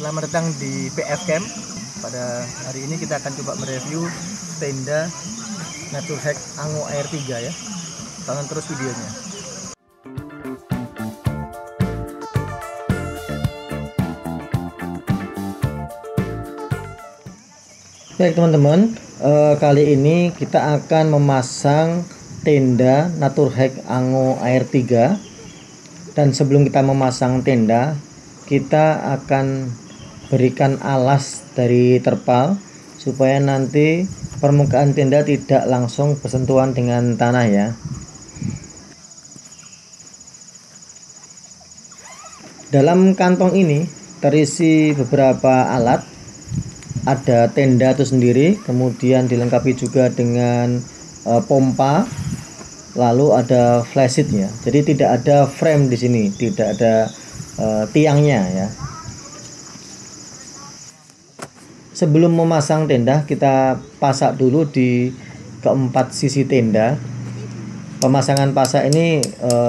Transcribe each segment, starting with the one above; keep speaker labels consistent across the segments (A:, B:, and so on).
A: Selamat datang di PF Camp. Pada hari ini kita akan coba mereview tenda Naturhack Ango Air 3 ya. Tonton terus videonya. Baik teman-teman, kali ini kita akan memasang tenda Naturhack Ango Air 3. Dan sebelum kita memasang tenda, kita akan berikan alas dari terpal supaya nanti permukaan tenda tidak langsung bersentuhan dengan tanah ya. Dalam kantong ini terisi beberapa alat. Ada tenda itu sendiri, kemudian dilengkapi juga dengan pompa, lalu ada flashseat ya. Jadi tidak ada frame di sini, tidak ada tiangnya ya. Sebelum memasang tenda, kita pasak dulu di keempat sisi tenda. Pemasangan pasak ini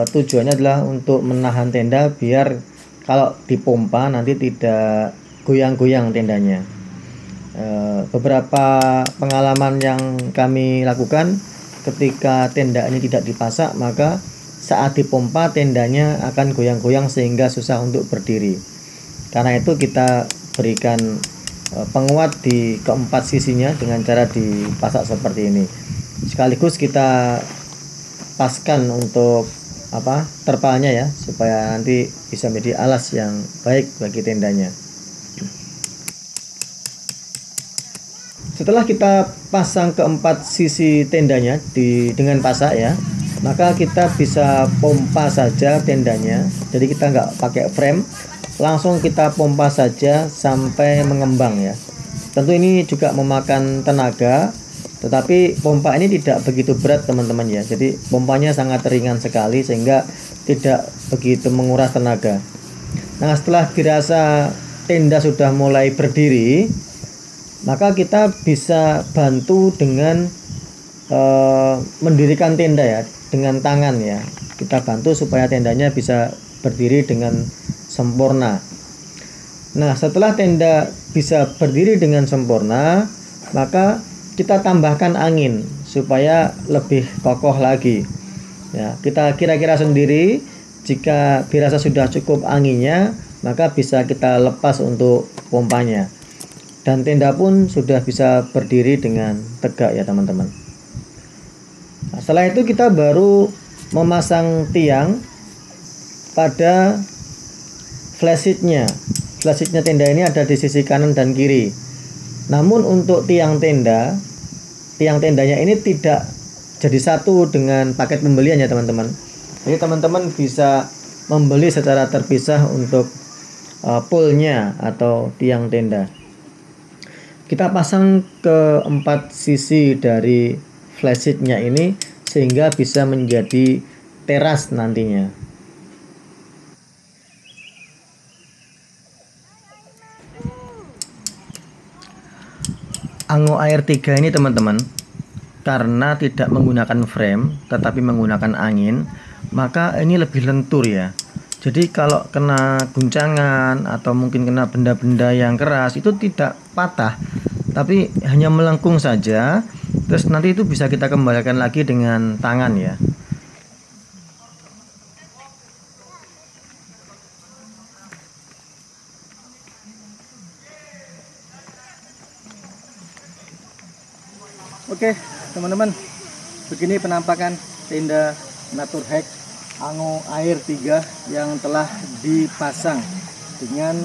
A: tujuannya adalah untuk menahan tenda biar kalau dipompa nanti tidak goyang-goyang tendanya. Beberapa pengalaman yang kami lakukan ketika tenda ini tidak dipasak, maka saat dipompa tendanya akan goyang-goyang sehingga susah untuk berdiri. Karena itu kita berikan penguat di keempat sisinya dengan cara dipasak seperti ini. Sekaligus kita paskan untuk terpalnya ya, supaya nanti bisa menjadi alas yang baik bagi tendanya. Setelah kita pasang keempat sisi tendanya dengan pasak ya, maka kita bisa pompa saja tendanya. Jadi kita nggak pakai frame, langsung kita pompa saja sampai mengembang ya. Tentu ini juga memakan tenaga, tetapi pompa ini tidak begitu berat teman-teman ya. Jadi pompanya sangat ringan sekali sehingga tidak begitu menguras tenaga. Nah, setelah dirasa tenda sudah mulai berdiri, maka kita bisa bantu dengan mendirikan tenda ya, dengan tangan ya. Kita bantu supaya tendanya bisa berdiri dengan sempurna. Nah, setelah tenda bisa berdiri dengan sempurna, maka kita tambahkan angin supaya lebih kokoh lagi. Ya, kita kira-kira sendiri, jika dirasa sudah cukup anginnya, maka bisa kita lepas untuk pompanya. Dan tenda pun sudah bisa berdiri dengan tegak ya teman-teman. Nah, setelah itu kita baru memasang tiang pada flashseatnya. Flashseatnya tenda ini ada di sisi kanan dan kiri. Namun untuk tiang tendanya ini tidak jadi satu dengan paket pembelian ya teman-teman. Jadi teman-teman bisa membeli secara terpisah untuk pole-nya atau tiang tenda. Kita pasang ke empat sisi dari flashseatnya ini sehingga bisa menjadi teras nantinya. Ango Air 3 ini teman-teman, karena tidak menggunakan frame tetapi menggunakan angin, maka ini lebih lentur ya. Jadi kalau kena guncangan atau mungkin kena benda-benda yang keras itu tidak patah, tapi hanya melengkung saja. Terus nanti itu bisa kita kembalikan lagi dengan tangan ya. Oke teman-teman, begini penampakan tenda Naturhack Ango Air 3 yang telah dipasang dengan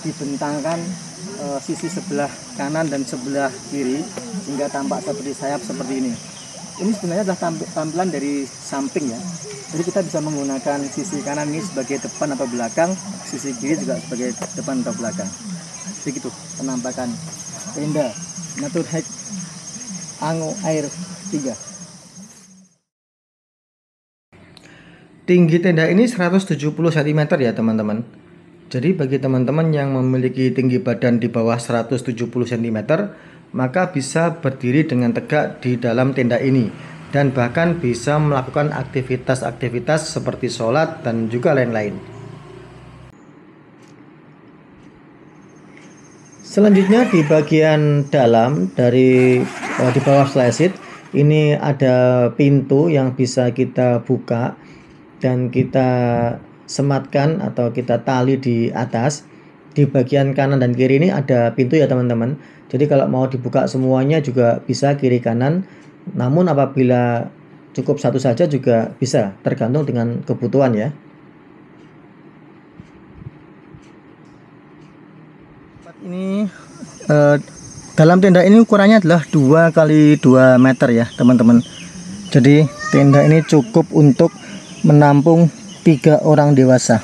A: dibentangkan sisi sebelah kanan dan sebelah kiri sehingga tampak seperti sayap seperti ini. Ini sebenarnya adalah tampilan dari samping ya. Jadi kita bisa menggunakan sisi kanan ini sebagai depan atau belakang, sisi kiri juga sebagai depan atau belakang. Begitu penampakan tenda Naturhack Ango Air 3. Tinggi tenda ini 170 cm ya teman-teman. Jadi bagi teman-teman yang memiliki tinggi badan di bawah 170 cm, maka bisa berdiri dengan tegak di dalam tenda ini dan bahkan bisa melakukan aktivitas-aktivitas seperti sholat dan juga lain-lain. Selanjutnya di bagian dalam dari di bawah flysheet ini ada pintu yang bisa kita buka dan kita sematkan atau kita tali di atas. Di bagian kanan dan kiri ini ada pintu ya teman-teman. Jadi kalau mau dibuka semuanya juga bisa kiri kanan. Namun apabila cukup satu saja juga bisa, tergantung dengan kebutuhan ya.
B: Ini dalam tenda ini ukurannya adalah 2 kali 2 meter ya teman-teman. Jadi tenda ini cukup untuk menampung 3 orang dewasa.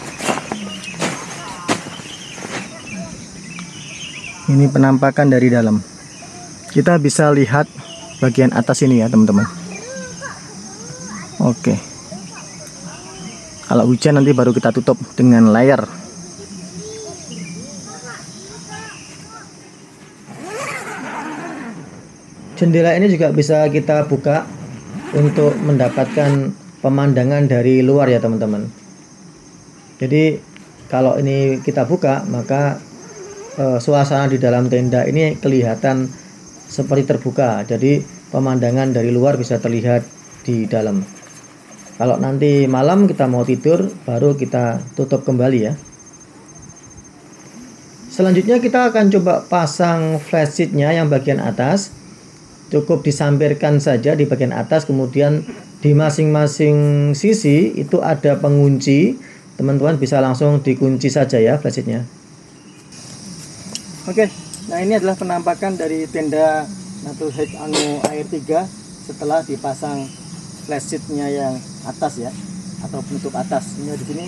B: Ini penampakan dari dalam. Kita bisa lihat bagian atas ini ya teman-teman. Oke. Kalau hujan nanti baru kita tutup dengan layar.
A: Jendela ini juga bisa kita buka untuk mendapatkan pemandangan dari luar ya teman-teman. Jadi kalau ini kita buka maka suasana di dalam tenda ini kelihatan seperti terbuka. Jadi pemandangan dari luar bisa terlihat di dalam. Kalau nanti malam kita mau tidur baru kita tutup kembali ya. Selanjutnya kita akan coba pasang flysheetnya yang bagian atas. Cukup disampirkan saja di bagian atas, kemudian di masing-masing sisi itu ada pengunci. Teman-teman bisa langsung dikunci saja ya flysheetnya.
B: Oke, nah ini adalah penampakan dari tenda Naturhack Anu Air 3 setelah dipasang flysheetnya yang atas ya, atau penutup atas. Ini di sini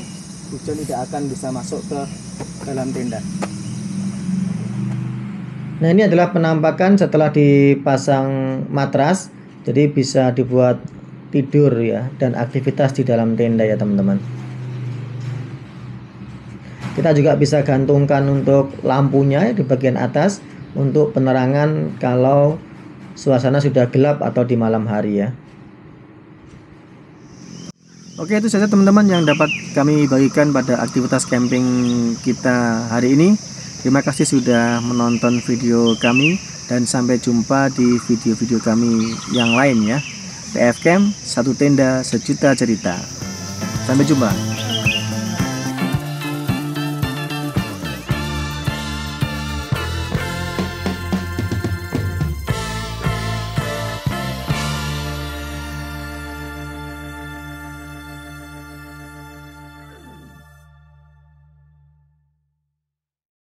B: hujan tidak akan bisa masuk ke dalam tenda.
A: Nah ini adalah penampakan setelah dipasang matras, jadi bisa dibuat tidur ya dan aktivitas di dalam tenda ya teman-teman. Kita juga bisa gantungkan untuk lampunya di bagian atas untuk penerangan kalau suasana sudah gelap atau di malam hari ya.
B: Oke, itu saja teman-teman yang dapat kami bagikan pada aktivitas camping kita hari ini. Terima kasih sudah menonton video kami dan sampai jumpa di video-video kami yang lain ya. PF Camp, satu tenda sejuta cerita. Sampai jumpa.